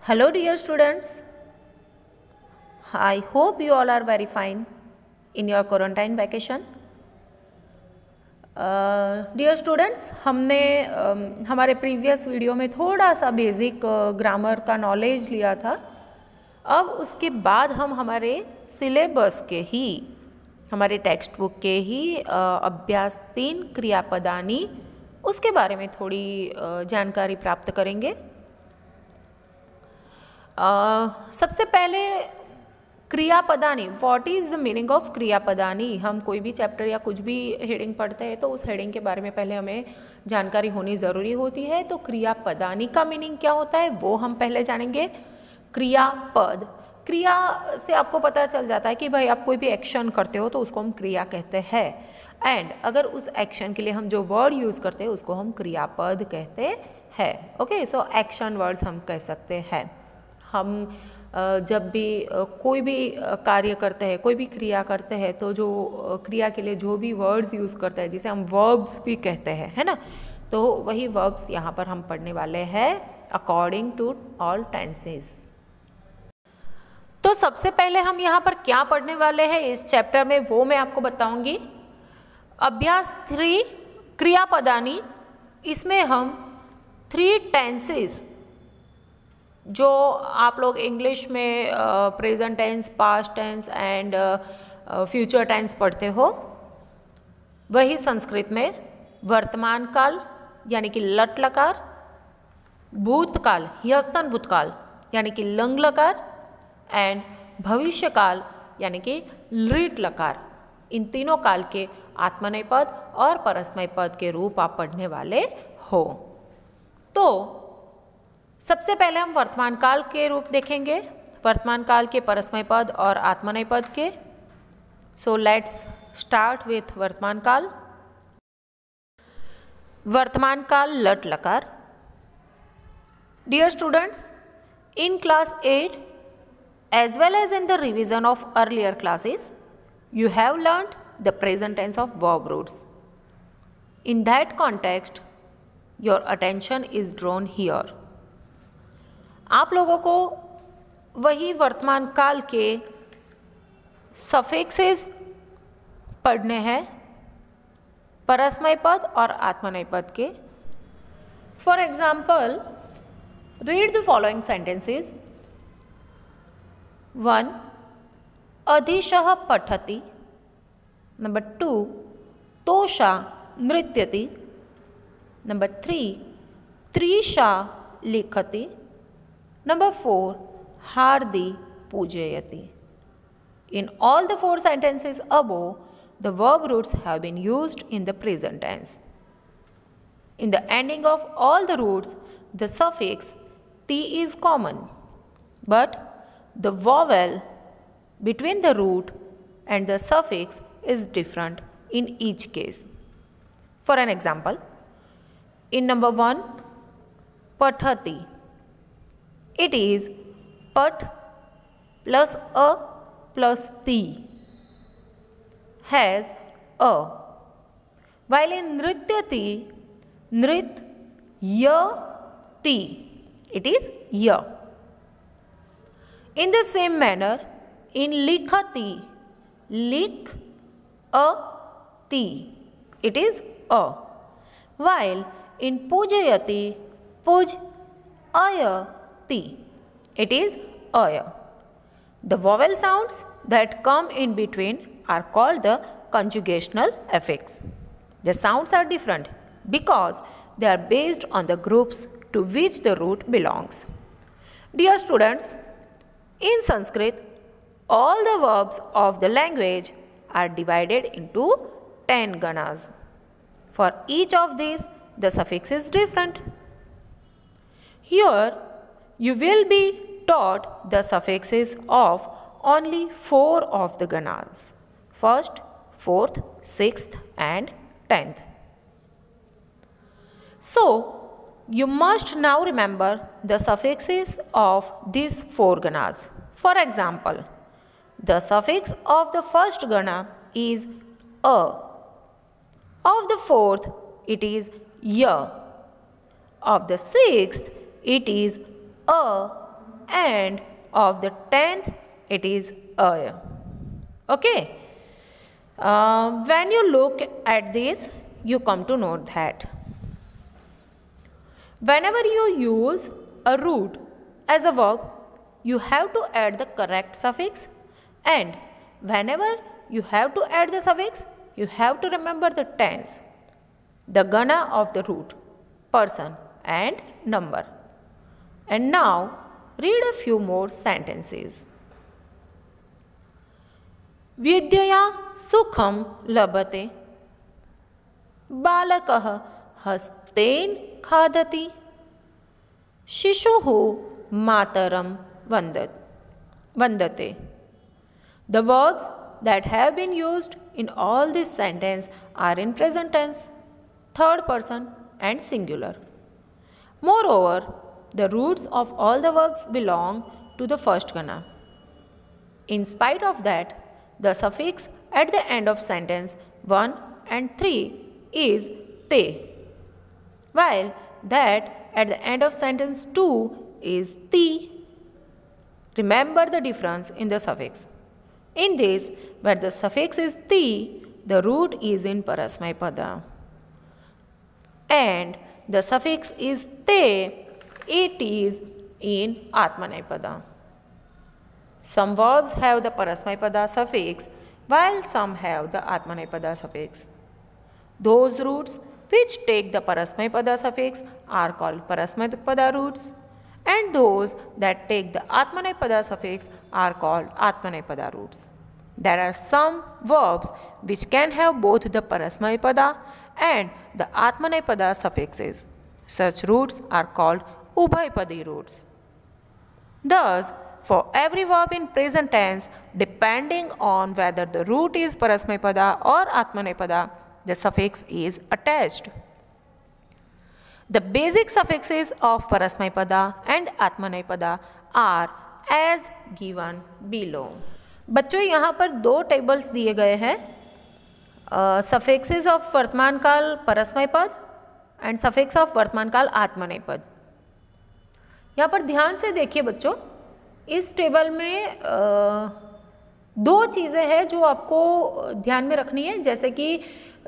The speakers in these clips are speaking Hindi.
Hello dear students, I hope you all are very fine in your quarantine vacation. Dear students, हमने हमारे प्रीवियस वीडियो में थोड़ा सा बेसिक ग्रामर का नॉलेज लिया था। अब उसके बाद हम हमारे सिलेबस के ही, हमारे टेक्स्ट बुक के ही अभ्यास 3 क्रियापदानी उसके बारे में थोड़ी जानकारी प्राप्त करेंगे। सबसे पहले क्रियापदानी, what is the meaning of क्रियापदानी। हम कोई भी चैप्टर या कुछ भी हेडिंग पढ़ते हैं तो उस हेडिंग के बारे में पहले हमें जानकारी होनी ज़रूरी होती है। तो क्रियापदानी का मीनिंग क्या होता है वो हम पहले जानेंगे। क्रियापद, क्रिया से आपको पता चल जाता है कि भाई आप कोई भी एक्शन करते हो तो उसको हम क्रिया कहते हैं, एंड अगर उस एक्शन के लिए हम जो वर्ड यूज़ करते हैं उसको हम क्रियापद कहते हैं। ओके, सो एक्शन वर्ड्स हम कह सकते हैं। हम जब भी कोई भी कार्य करते हैं, कोई भी क्रिया करते हैं तो जो क्रिया के लिए जो भी वर्ड्स यूज़ करते हैं जिसे हम वर्ब्स भी कहते हैं, है ना, तो वही वर्ब्स यहाँ पर हम पढ़ने वाले हैं अकॉर्डिंग टू ऑल टेंसेस। तो सबसे पहले हम यहाँ पर क्या पढ़ने वाले हैं इस चैप्टर में वो मैं आपको बताऊंगी। अभ्यास 3 क्रियापदानी, इसमें हम 3 टेंसेस जो आप लोग इंग्लिश में present tense, past tense and future tense पढ़ते हो, वही संस्कृत में वर्तमान काल यानी कि लट लकार, भूतकाल ह्यस्तन भूतकाल यानी कि लंग लकार, एंड भविष्य काल यानी कि लृट लकार, इन तीनों काल के आत्मनेय पद और परस्मय पद के रूप आप पढ़ने वाले हो। तो सबसे पहले हम वर्तमान काल के रूप देखेंगे, वर्तमान काल के परस्मय पद और आत्मनेय पद के। सो लेट्स स्टार्ट विथ वर्तमान काल। वर्तमान काल लट लकार। Dear students, in class 8 as well as in the revision of earlier classes, you have learned the present tense of verb roots. In that context, your attention is drawn here. आप लोगों को वही वर्तमान काल के सफिक्सेस पढ़ने हैं, परस्मय पद और आत्मनेय पद के। For example, read the following sentences. 1. अधिशः पठति। नंबर 2. तोषा नृत्यति। नंबर 3. त्रिषा लिखति। Number 4. Hardi पूजयति. In all the 4 sentences above, the verb roots have been used in the present tense. In the ending of all the roots, the suffix "ti" is common, but the vowel between the root and the suffix is different in each case. For an example, in number 1, pathati, it is pat plus a plus ti has a, while in nrityati, nrit ya ti, it is ya. In the same manner, in likhati, lik a ti, it is a, while in pujayati, puj aya ti, it is aya. The vowel sounds that come in between are called the conjugational affix. The sounds are different because they are based on the groups to which the root belongs. Dear students, in Sanskrit, all the verbs of the language are divided into 10 ganas. For each of these, the suffix is different. Here, you will be taught the suffixes of only 4 of the ganas: 1st, 4th, 6th and 10th. So, you must now remember the suffixes of these 4 ganas. For example, the suffix of the first gana is a. Of the 4th, it is ya. Of the 6th, it is a end of the 10th, it is a. Okay. When you look at this, you come to know that whenever you use a root as a verb, you have to add the correct suffix, and whenever you have to add the suffix, you have to remember the tense, the gana of the root, person and number. And now read a few more sentences. विद्यया सुखम लभते, बालकः हस्तेन खादति, शिशुः मातरं वन्दते. The verbs that have been used in all this sentence are in present tense, third person and singular. Moreover, the roots of all the verbs belong to the first gana. In spite of that, the suffix at the end of sentence 1 and 3 is te, while that at the end of sentence 2 is ti. Remember the difference in the suffix. In this, where the suffix is ti, the root is in Parasmaipada, and the suffix is te, it is in Atmanaipada. Some verbs have the Parasmaipada suffix, while some have the Atmanaipada suffix. Those roots which take the Parasmaipada suffix are called Parasmaipada roots, and those that take the Atmanaipada suffix are called Atmanaipada roots. There are some verbs which can have both the Parasmaipada and the Atmanaipada suffixes. Such roots are called Ubhayapadi roots. Thus, for every verb in present tense, depending on whether the root is Parasmaipada or Atmanaipada, the suffix is attached. The basic suffixes of Parasmaipada and Atmanaipada are as given below. बच्चों यहाँ पर दो टेबल्स दिए गए हैं, सफिक्सेस ऑफ वर्तमान काल परस्मय पद एंड सफिक्स ऑफ वर्तमान काल आत्मनेय पद. यहाँ पर ध्यान से देखिए बच्चों, इस टेबल में दो चीज़ें हैं जो आपको ध्यान में रखनी है, जैसे कि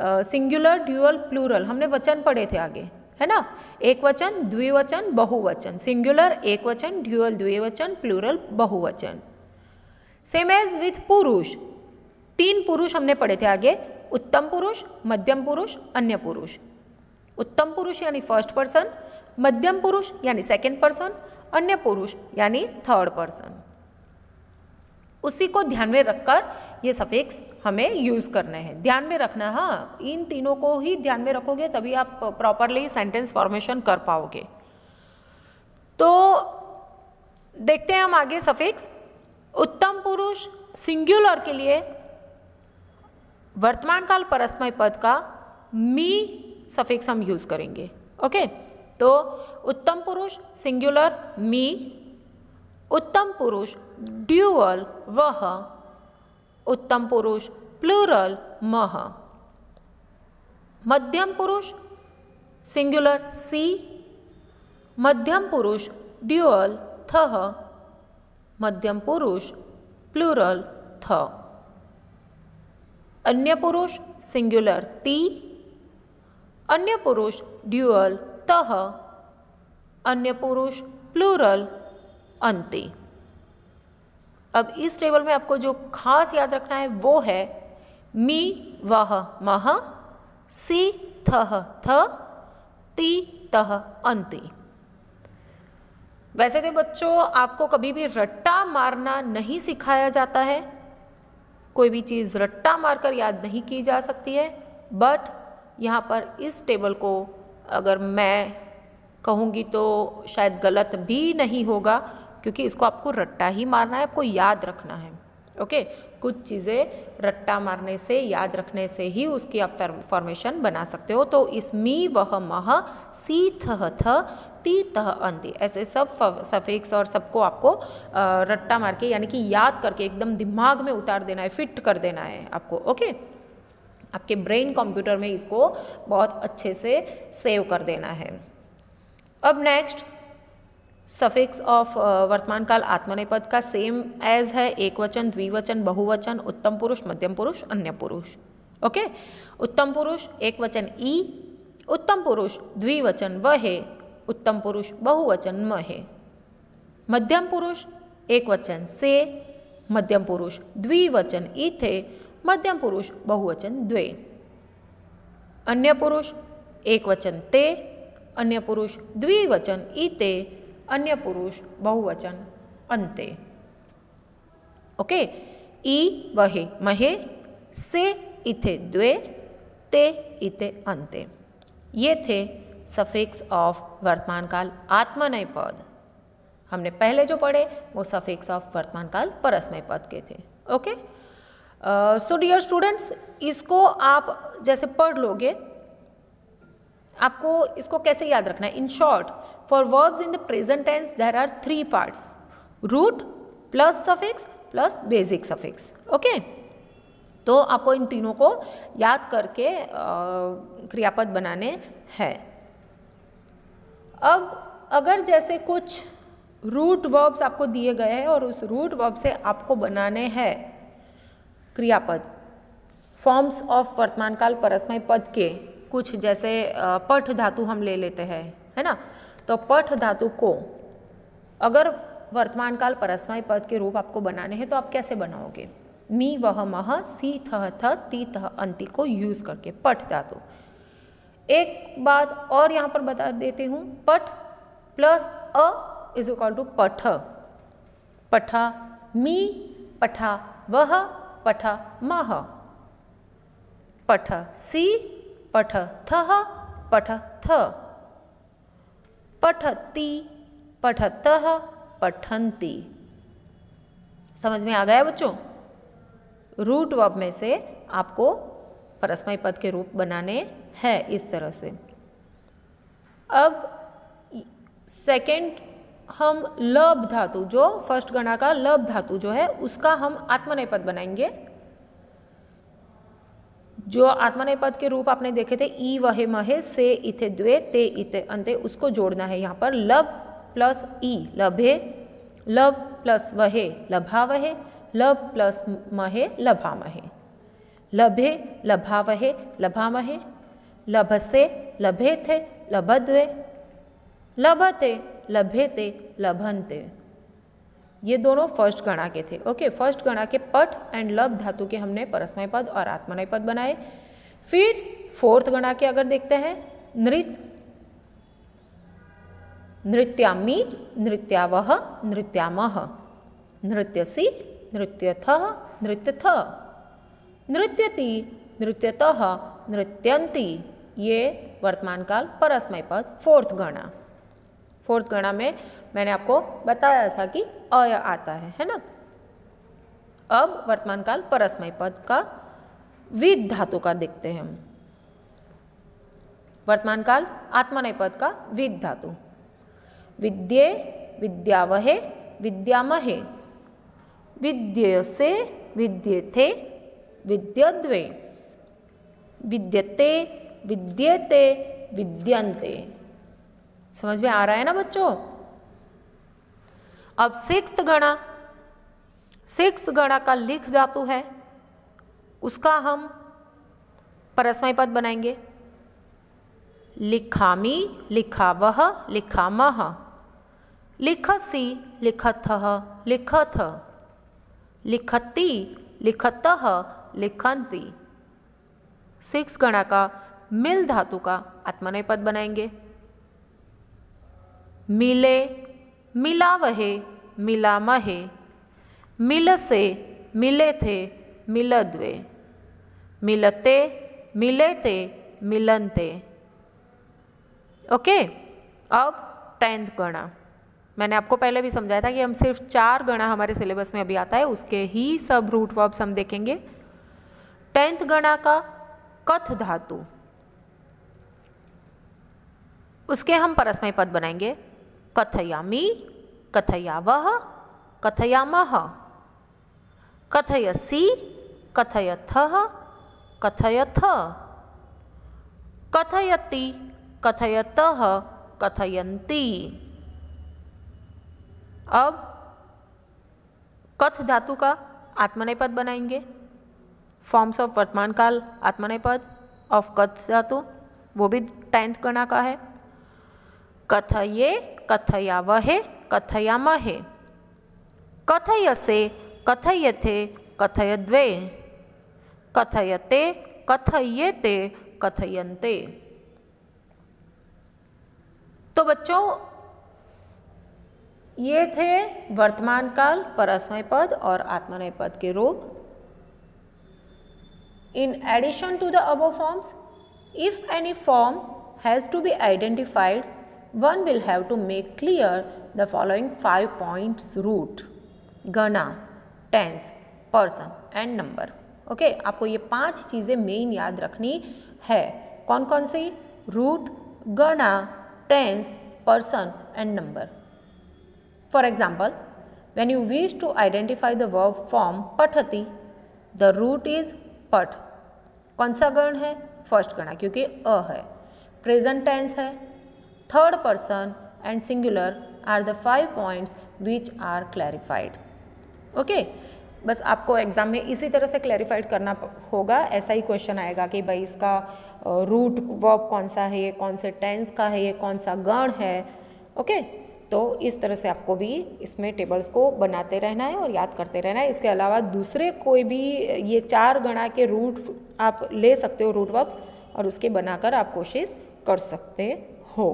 सिंगुलर, ड्यूअल, प्लूरल हमने वचन पढ़े थे आगे, है ना. एक वचन, द्विवचन, बहुवचन. सिंगुलर एक वचन, ड्यूअल द्विवचन, प्लूरल बहुवचन. सेम एज विथ पुरुष, तीन पुरुष हमने पढ़े थे आगे, उत्तम पुरुष, मध्यम पुरुष, अन्य पुरुष. उत्तम पुरुष यानी फर्स्ट पर्सन, मध्यम पुरुष यानी सेकंड पर्सन, अन्य पुरुष यानी थर्ड पर्सन. उसी को ध्यान में रखकर ये सफिक्स हमें यूज करने हैं. ध्यान में रखना, हाँ, इन तीनों को ही ध्यान में रखोगे तभी आप प्रॉपरली सेंटेंस फॉर्मेशन कर पाओगे. तो देखते हैं हम आगे सफिक्स. उत्तम पुरुष सिंगुलर के लिए वर्तमान काल परस्मय पद का मी सफिक्स हम यूज करेंगे. ओके, तो उत्तम पुरुष सिंगुलर मी, उत्तम पुरुष ड्यूअल वह, उत्तम पुरुष प्लूरल मह, मध्यम पुरुष सिंगुलर सी, मध्यम पुरुष ड्यूअल थह, मध्यम पुरुष प्लूरल थ, अन्य पुरुष सिंगुलर ती, अन्य पुरुष ड्यूअल तह, अन्य पुरुष प्लूरल अंति. अब इस टेबल में आपको जो खास याद रखना है वो है मी वह मह, सी थह थ, ती तह अंति. वैसे तो बच्चों आपको कभी भी रट्टा मारना नहीं सिखाया जाता है, कोई भी चीज़ रट्टा मारकर याद नहीं की जा सकती है, बट यहाँ पर इस टेबल को अगर मैं कहूँगी तो शायद गलत भी नहीं होगा, क्योंकि इसको आपको रट्टा ही मारना है, आपको याद रखना है. ओके, कुछ चीज़ें रट्टा मारने से, याद रखने से ही उसकी आप फॉर्मेशन बना सकते हो. तो इस मी वह मह, सी थह थ, ती तह अंति, ऐसे सब सफिक्स और सबको आपको रट्टा मार के यानी कि याद करके एकदम दिमाग में उतार देना है, फिट कर देना है आपको. ओके, आपके ब्रेन कंप्यूटर में इसको बहुत अच्छे से सेव कर देना है. अब नेक्स्ट सफिक्स ऑफ वर्तमान काल आत्मनेपद का सेम एज है, एक वचन, द्विवचन, बहुवचन, उत्तम पुरुष, मध्यम पुरुष, अन्य पुरुष। ओके, उत्तम पुरुष एक वचन ई, उत्तम पुरुष द्विवचन वहे, उत्तम पुरुष बहुवचन महे। मध्यम पुरुष एक वचन से, मध्यम पुरुष द्विवचन इथे, मध्यम पुरुष बहुवचन द्वे। अन्य पुरुष एक वचन ते, अन्य पुरुष द्विवचन इते, अन्य पुरुष बहुवचन अन्ते। ओके, ई वहे महे, से इथे द्वे, ते इते अन्ते। ये थे सफिक्स ऑफ वर्तमान काल आत्मनेय पद। हमने पहले जो पढ़े वो सफिक्स ऑफ वर्तमान काल परस्मय पद के थे। ओके, सो डियर स्टूडेंट्स, इसको आप जैसे पढ़ लोगे, आपको इसको कैसे याद रखना है? In short, for verbs in the present tense there are 3 parts, root plus suffix plus basic suffix. Okay, तो आपको इन तीनों को याद करके क्रियापद बनाने हैं। अब अगर जैसे कुछ रूट वर्ब्स आपको दिए गए हैं और उस रूट वर्ब से आपको बनाने हैं क्रियापद, फॉर्म्स ऑफ वर्तमान काल परस्मय पद के कुछ, जैसे पठ धातु हम ले लेते हैं, है ना। तो पठ धातु को अगर वर्तमान काल परस्मय पद के रूप आपको बनाने हैं तो आप कैसे बनाओगे? मी वह मह, सी थह थ, ती तह अंति को यूज करके पठ धातु। एक बात और यहाँ पर बता देती हूँ, पठ प्लस अ इज इक्वल टू पठ। पठा मी, पठा वह, पठा मह। पठ सी, पठ थह, पठ थ। पठती, पठतः, पठन्ति। समझ में आ गया बच्चों? रूट वर्ब में से आपको परस्मय पद के रूप बनाने हैं इस तरह से। अब सेकंड, हम लब धातु, जो फर्स्ट गणा का लब धातु जो है उसका हम आत्मनेय पद बनाएंगे। जो आत्मनेय पद के रूप आपने देखे थे, ई वहे महे, से इथे द्वे, ते इते अन्ते, उसको जोड़ना है यहाँ पर। लब प्लस ई लभे, लब प्लस वहे लभावहे, लब प्लस महे लभामहे। लभे लभावहे लभामहे, लभसे लभेथे लभद्वे, लभते लभेते लभन्ते। ये दोनों फर्स्ट गणा के थे। ओके, फर्स्ट गणा के पठ एंड लब धातु के हमने परस्मय पद और आत्मनेय पद बनाए। फिर फोर्थ गणा के अगर देखते हैं, नृत्यामी, नृत्यावह, नृत्यामह, नृत्यसी, नृत्यथः, नृत्यथ, नृत्यति, नृत्यतः, नृत्यन्ति। ये वर्तमान काल परस्मय पद फोर्थ गणा। फोर्थ गणा में मैंने आपको बताया था कि अय आता है ना। अब वर्तमान काल परस्मय पद का विद धातु का देखते हैं हम। वर्तमान काल आत्मनेय पद का विद धातु। विद्ये, विद्यावहे, विद्यामहे, विद्यसे, विद्येथे, विद्यद्वे, विद्यते, विद्येते, विद्यन्ते। समझ में आ रहा है ना बच्चों? अब सिक्स्थ गणा, सिक्स्थ गणा का लिख धातु है, उसका हम परस्मय पद बनाएंगे। लिखामी, लिखावह, लिखामह, लिखसी, लिखथः, लिखथ, लिखती, लिखतः, लिखन्ति। सिक्स गणा का मिल धातु का आत्मनेय पद बनाएंगे। मिले, मिलावहे, मिलामहे, मिलसे, मिलेथे, मिलद्वे, मिलते, मिलेते, मिलन्ते। ओके, अब 10th गणा। मैंने आपको पहले भी समझाया था कि हम सिर्फ 4 गणा हमारे सिलेबस में अभी आता है, उसके ही सब रूट वर्ब्स हम देखेंगे। 10th गणा का कथ धातु, उसके हम परस्मय पद बनाएंगे। कथयामी, कथयावह, कथयामह, कथयसि, कथयथः, कथयथ, कथयति, कथयतः, कथयन्ति। अब कथ धातु का आत्मनेय पद बनाएंगे। फॉर्म्स ऑफ वर्तमान काल आत्मनेय पद ऑफ कथ धातु, वो भी 10th गणा का है। कथये, कथयावहे, कथयामहे, कथयसे, कथयथे, कथयद्वे, कथयते, कथयेते, कथयन्ते। तो बच्चों ये थे वर्तमान काल, परस्मय पद और आत्मनेय पद के रूप। In addition to the above forms, if any form has to be identified, one will have to make clear the following 5 points: root, gana, tense, person and number. Okay, आपको ये 5 चीज़ें मेन याद रखनी है। कौन कौन सी? रूट, गणा, tense, person and number. For example, when you wish to identify the verb form पठति, the root is पठ। कौन सा गण है? फर्स्ट गणा, क्योंकि अ है। प्रेजेंट टेंस है, third person and singular are the 5 points which are clarified. Okay, बस आपको एग्जाम में इसी तरह से क्लैरिफाइड करना होगा। ऐसा ही क्वेश्चन आएगा कि भाई इसका रूट वर्ब कौन सा है, ये कौन से टेंस का है, ये कौन सा गण है। ओके, तो इस तरह से आपको भी इसमें टेबल्स को बनाते रहना है और याद करते रहना है। इसके अलावा दूसरे कोई भी ये 4 गणा के रूट आप ले सकते हो, रूट वर्ब्स, और उसके बनाकर आप कोशिश कर सकते हो।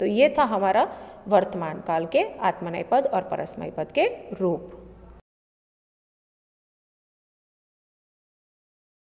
तो ये था हमारा वर्तमान काल के आत्मनेय पद और परस्मय पद के रूप।